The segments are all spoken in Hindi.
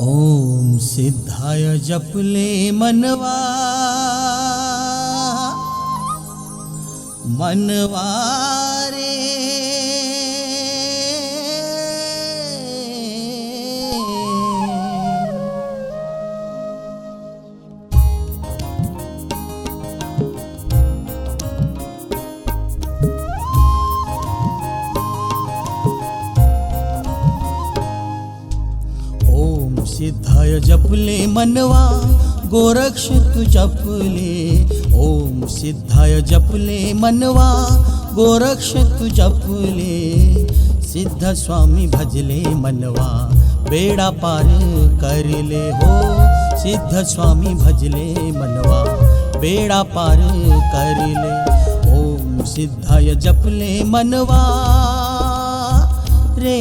ओम सिद्धाय जपले मनवा मनवा रे। ओम सिद्धाय जपले मनवा गोरक्ष तु जपले। ओम सिद्धाय जपले मनवा गोरक्ष तु जपले। सिद्ध स्वामी भजले मनवा बेड़ा पार कर ले हो। सिद्ध स्वामी भजले मनवा बेड़ा पार कर ले। ओम सिद्धाय जपले मनवा रे।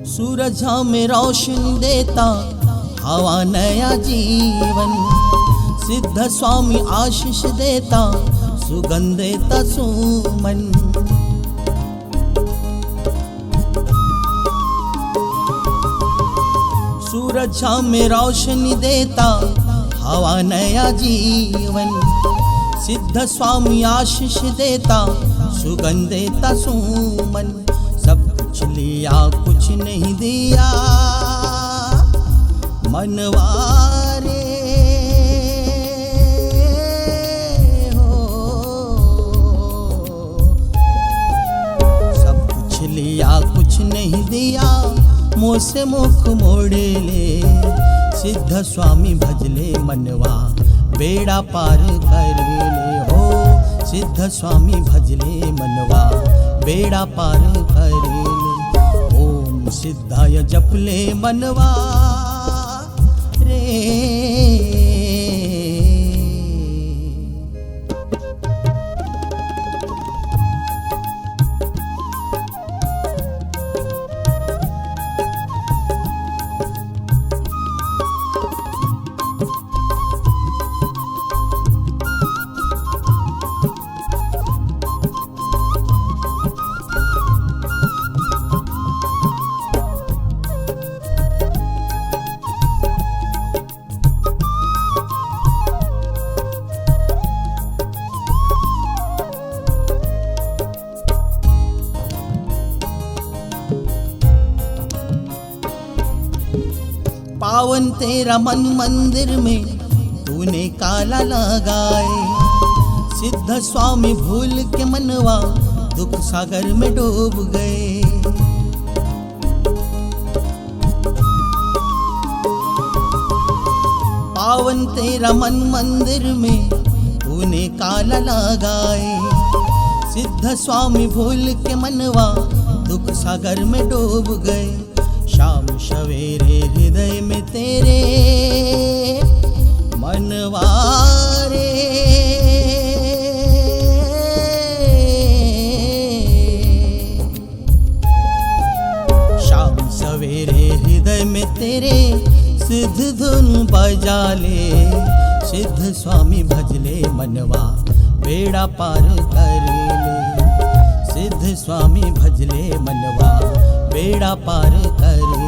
सूरज में रोशन देता हवा नया जीवन। सिद्ध स्वामी आशीष देता सुगंध देता सुमन। सूरज में रोशनी देता हवा नया जीवन। सिद्ध स्वामी आशीष देता सुगंध देता सुमन। सब कुछ लिया कुछ नहीं दिया मनवा रे हो। सब कुछ लिया कुछ नहीं दिया मुँह से मुख मोड़ ले। सिद्ध स्वामी भजले मनवा बेड़ा पार कर ले हो। सिद्ध स्वामी भजले मनवा बेड़ा पार कर ले। ओम सिद्धाय जपले मनवा रे। पावन तेरा मन मंदिर में तूने काला लगाए। सिद्ध स्वामी भूल के मनवा दुख सागर में डूब गए। पावन तेरा मन मंदिर में तूने काला लगाए। सिद्ध स्वामी भूल के मनवा दुख सागर में डूब गए। शाम सवेरे हृदय में तेरे मनवा रे। शाम सवेरे हृदय में तेरे सिद्ध धुन बजा ले। सिद्ध स्वामी भजले मनवा बेड़ा पार कर ले। सिद्ध स्वामी भजले मनवा बेड़ा पार कर ले।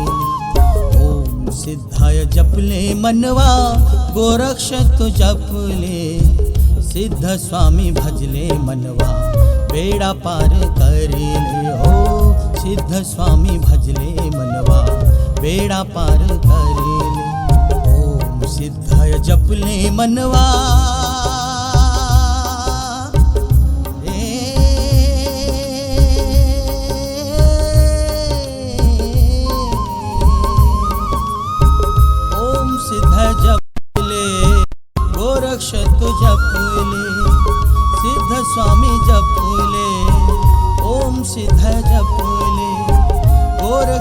ओम सिद्धाय जपले मनवा गोरक्ष तु जपले। सिद्ध स्वामी भजले मनवा बेड़ा पार कर ले हो। सिद्ध स्वामी भजले मनवा बेड़ा पार कर ले। ओम सिद्धाय जपले मनवा सिद्ध जपले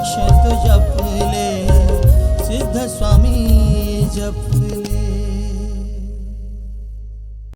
रुद्राक्षत जपले सिद्ध स्वामी जपले.